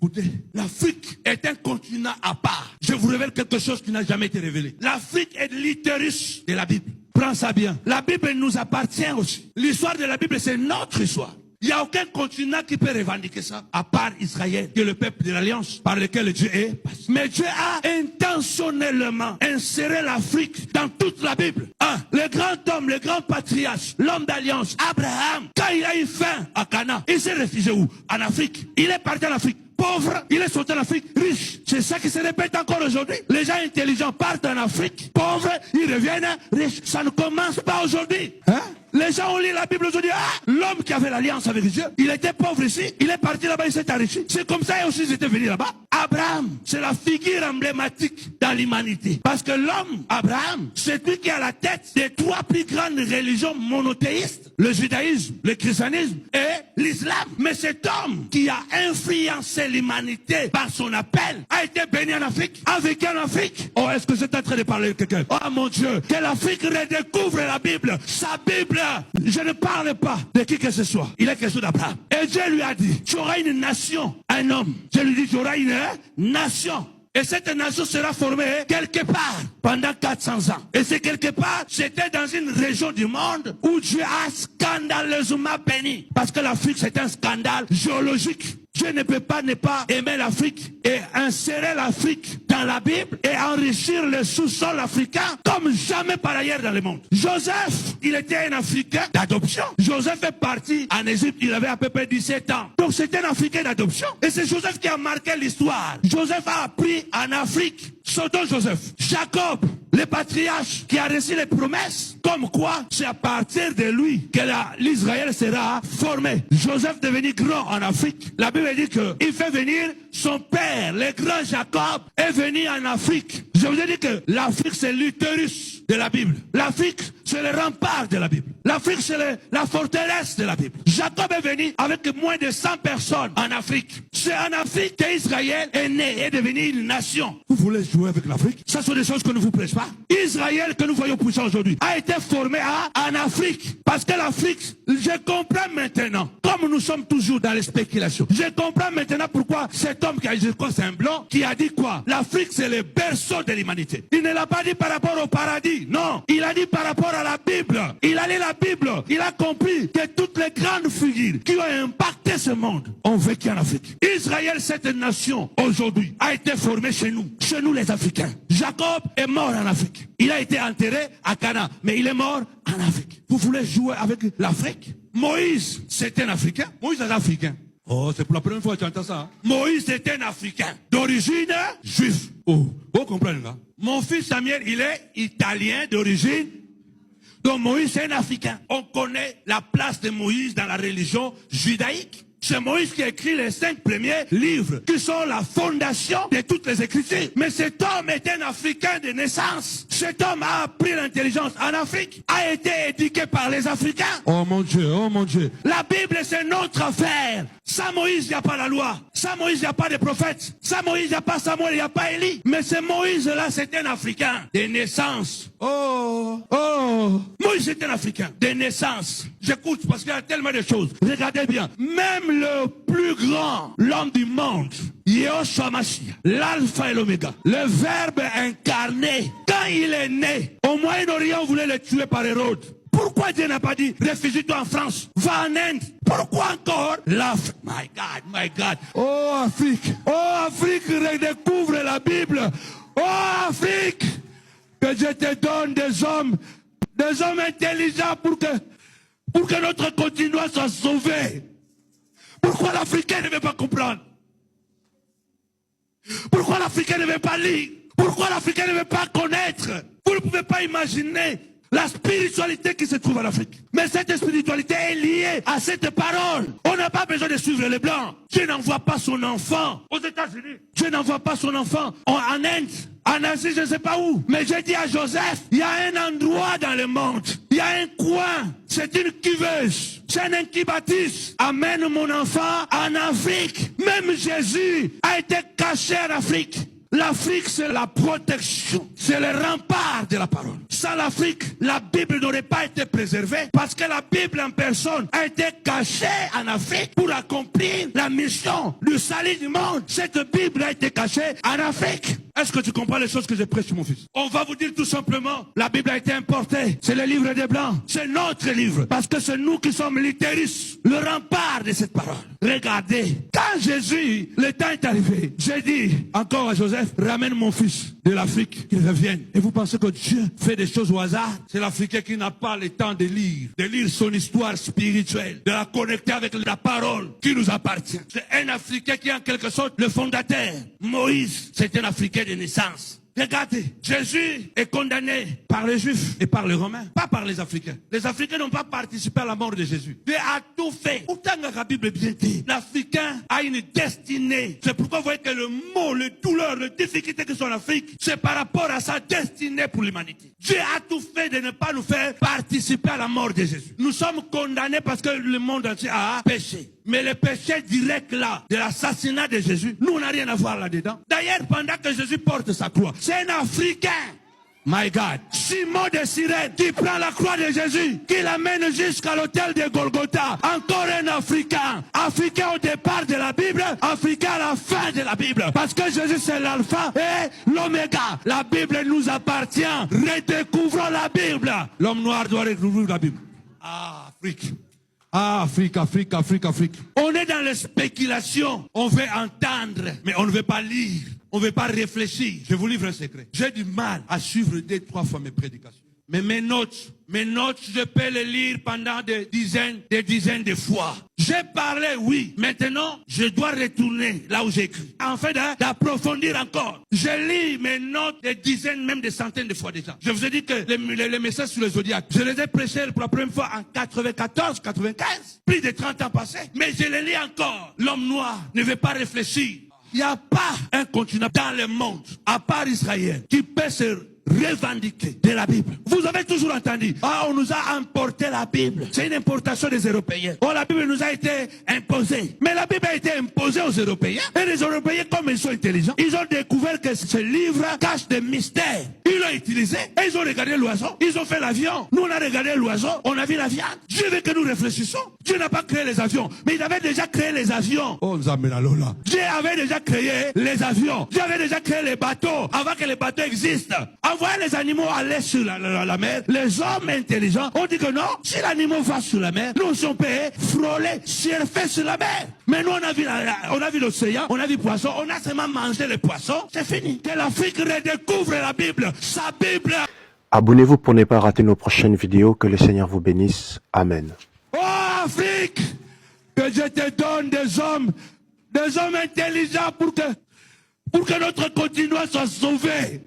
Écoutez, l'Afrique est un continent à part. Je vous révèle quelque chose qui n'a jamais été révélé. L'Afrique est l'utérus de la Bible. Prends ça bien. La Bible nous appartient aussi. L'histoire de la Bible, c'est notre histoire. Il n'y a aucun continent qui peut revendiquer ça, à part Israël, qui est le peuple de l'Alliance, par lequel Dieu est. Mais Dieu a intentionnellement inséré l'Afrique dans toute la Bible. Le grand homme, le grand patriarche, l'homme d'Alliance, Abraham, quand il a eu faim à Cana, il s'est réfugié où? En Afrique. Il est parti en Afrique. Pauvre, il est sorti en Afrique, riche. C'est ça qui se répète encore aujourd'hui. Les gens intelligents partent en Afrique, pauvres, ils reviennent riches. Ça ne commence pas aujourd'hui. Les gens ont lu la Bible aujourd'hui. L'homme qui avait l'alliance avec Dieu, il était pauvre ici, il est parti là-bas, il s'est enrichi. C'est comme ça aussi ils étaient venus là-bas. Abraham, c'est la figure emblématique dans l'humanité. Parce que l'homme, Abraham, c'est lui qui est à la tête des 3 plus grandes religions monothéistes, le judaïsme, le christianisme et l'islam. Mais cet homme qui a influencé l'humanité par son appel a été béni en Afrique, a vécu en Afrique. Oh, est-ce que c'est en train de parler de quelqu'un? Oh mon Dieu, que l'Afrique redécouvre la Bible, sa Bible. Je ne parle pas de qui que ce soit. Il est question d'Abraham. Et Dieu lui a dit, tu auras une nation, un homme. Dieu lui dit, tu auras une nation. Et cette nation sera formée quelque part pendant 400 ans. Et c'est quelque part, c'était dans une région du monde où Dieu a scandaleusement béni. Parce que l'Afrique, c'est un scandale géologique. Dieu ne peut pas ne pas aimer l'Afrique et insérer l'Afrique dans la Bible et enrichir le sous-sol africain comme jamais par ailleurs dans le monde. Joseph, il était un Africain d'adoption. Joseph est parti en Égypte, il avait à peu près 17 ans. Donc c'était un Africain d'adoption. Et c'est Joseph qui a marqué l'histoire. Joseph a appris en Afrique. Sautons Joseph. Jacob, le patriarche qui a reçu les promesses, comme quoi c'est à partir de lui que l'Israël sera formé. Joseph devenu grand en Afrique. La Bible dit qu'il fait venir son père, le grand Jacob, est venu en Afrique. Je vous ai dit que l'Afrique c'est l'utérus de la Bible. L'Afrique c'est le rempart de la Bible. L'Afrique c'est la forteresse de la Bible. Jacob est venu avec moins de 100 personnes en Afrique. C'est en Afrique qu'Israël est né et est devenu une nation. Vous voulez jouer avec l'Afrique? Ça sont des choses que ne vous prêche pas. Israël que nous voyons puissant aujourd'hui a été formé en Afrique. Parce que l'Afrique, je comprends maintenant, comme nous sommes toujours dans les spéculations, je comprends maintenant pourquoi cet homme qui a dit quoi, c'est un blanc, qui a dit quoi? L'Afrique c'est le berceau de l'humanité. Il ne l'a pas dit par rapport au paradis, non. Il a dit par rapport à la Bible. Il a lu la Bible. Il a compris que toutes les grandes figures qui ont impacté ce monde ont vécu en Afrique. Israël, cette nation, aujourd'hui, a été formée chez nous les Africains. Jacob est mort en Afrique. Il a été enterré à Cana, mais il est mort en Afrique. Vous voulez jouer avec l'Afrique? Moïse, c'est un Africain. Moïse est Africain. Oh, c'est pour la première fois que tu entends ça. Hein? Moïse est un Africain d'origine juive. Oh, vous comprenez là? Mon fils Samuel, il est italien d'origine. Donc Moïse, c'est un Africain. On connaît la place de Moïse dans la religion judaïque. C'est Moïse qui a écrit les 5 premiers livres qui sont la fondation de toutes les Écritures. Mais cet homme est un Africain de naissance. Cet homme a appris l'intelligence en Afrique, a été éduqué par les Africains. Oh mon Dieu, oh mon Dieu. La Bible, c'est notre affaire. Sans Moïse, il n'y a pas la loi. Sans Moïse, il n'y a pas de prophète. Sans Moïse, il n'y a pas Samuel, il n'y a pas Élie. Mais ce Moïse-là, c'est un Africain de naissance. Oh, oh. Moïse est un Africain de naissance. J'écoute parce qu'il y a tellement de choses. Regardez bien. Même le plus grand, l'homme du monde, Yeshua Mashiach, l'alpha et l'oméga, le verbe incarné, quand il est né, au Moyen-Orient, on voulait le tuer par Hérode. Pourquoi Dieu n'a pas dit, réfugie-toi en France, va en Inde? Pourquoi encore l'Afrique? My God, my God. Oh Afrique, redécouvre la Bible. Oh Afrique, que Dieu te donne des hommes intelligents pour que notre continent soit sauvé. Pourquoi l'Africain ne veut pas comprendre? Pourquoi l'Africain ne veut pas lire? Pourquoi l'Africain ne veut pas connaître? Vous ne pouvez pas imaginer la spiritualité qui se trouve en Afrique. Mais cette spiritualité est liée à cette parole. On n'a pas besoin de suivre les Blancs. Dieu n'envoie pas son enfant aux États-Unis. Dieu n'envoie pas son enfant en Inde, en Asie, je ne sais pas où. Mais j'ai dit à Joseph, il y a un endroit dans le monde. Il y a un coin. C'est une cuveuse. C'est un incubatrice. Amène mon enfant en Afrique. Même Jésus a été caché en Afrique. L'Afrique, c'est la protection. C'est le rempart de la parole. Sans l'Afrique, la Bible n'aurait pas été préservée parce que la Bible en personne a été cachée en Afrique pour accomplir la mission du salut du monde. Cette Bible a été cachée en Afrique. Est-ce que tu comprends les choses que je prêche, mon fils? On va vous dire tout simplement, la Bible a été importée. C'est le livre des Blancs. C'est notre livre. Parce que c'est nous qui sommes littéristes. Le rempart de cette parole. Regardez. Quand Jésus, le temps est arrivé, j'ai dit encore à Joseph, ramène mon fils de l'Afrique, qu'il revienne. Et vous pensez que Dieu fait des choses au hasard? C'est l'Africain qui n'a pas le temps de lire son histoire spirituelle, de la connecter avec la parole qui nous appartient. C'est un Africain qui est en quelque sorte le fondateur. Moïse, c'est un Africain de naissance. Regardez, Jésus est condamné par les Juifs et par les Romains, pas par les Africains. Les Africains n'ont pas participé à la mort de Jésus. Dieu a tout fait. Pourtant, la Bible est bien dit. L'Africain a une destinée. C'est pourquoi vous voyez que le mot, les douleurs, les difficultés qui sont en Afrique, c'est par rapport à sa destinée pour l'humanité. Dieu a tout fait de ne pas nous faire participer à la mort de Jésus. Nous sommes condamnés parce que le monde entier a péché. Mais le péché direct là, de l'assassinat de Jésus, nous, on n'a rien à voir là-dedans. D'ailleurs, pendant que Jésus porte sa croix, c'est un Africain. My God. Simon de Cyrène qui prend la croix de Jésus, qui l'amène jusqu'à l'autel de Golgotha. Encore un Africain. Africain au départ de la Bible, Africain à la fin de la Bible. Parce que Jésus c'est l'alpha et l'oméga. La Bible nous appartient. Redécouvrons la Bible. L'homme noir doit redécouvrir la Bible. Ah, Afrique. Ah, Afrique, Afrique, Afrique, Afrique. On est dans les spéculations. On veut entendre, mais on ne veut pas lire. On ne veut pas réfléchir. Je vous livre un secret. J'ai du mal à suivre 2-3 fois mes prédications. Mais mes notes, je peux les lire pendant des dizaines de fois. J'ai parlé, oui. Maintenant, je dois retourner là où j'ai écrit. Afin d'approfondir encore. Je lis mes notes des dizaines, même des centaines de fois déjà. Je vous ai dit que les messages sur le zodiaque, je les ai prêchés pour la première fois en 94, 95. Plus de 30 ans passés. Mais je les lis encore. L'homme noir ne veut pas réfléchir. Il n'y a pas un continent dans le monde, à part Israël, qui peut se revendiquer de la Bible. Vous avez toujours entendu, on nous a importé la Bible. C'est une importation des Européens. La Bible nous a été imposée. Mais la Bible a été imposée aux Européens. Et les Européens, comme ils sont intelligents, ils ont découvert que ce livre cache des mystères. Ils l'ont utilisé. Et ils ont regardé l'oiseau. Ils ont fait l'avion. Nous, on a regardé l'oiseau. On a vu la viande. Dieu veut que nous réfléchissons. Dieu n'a pas créé les avions. Mais il avait déjà créé les avions. Dieu avait déjà créé les avions. Dieu avait déjà créé les bateaux avant que les bateaux existent. Envoyer les animaux aller sur la mer. Les hommes intelligents ont dit que non, si l'animal va sur la mer, nous sommes payés, frôler, surfer sur la mer. Mais nous, on a vu l'océan, on a vu le poisson, on a seulement mangé les poissons, c'est fini. Que l'Afrique redécouvre la Bible, sa Bible. Abonnez-vous pour ne pas rater nos prochaines vidéos. Que le Seigneur vous bénisse. Amen. Oh Afrique, que je te donne des hommes intelligents pour que notre continent soit sauvé.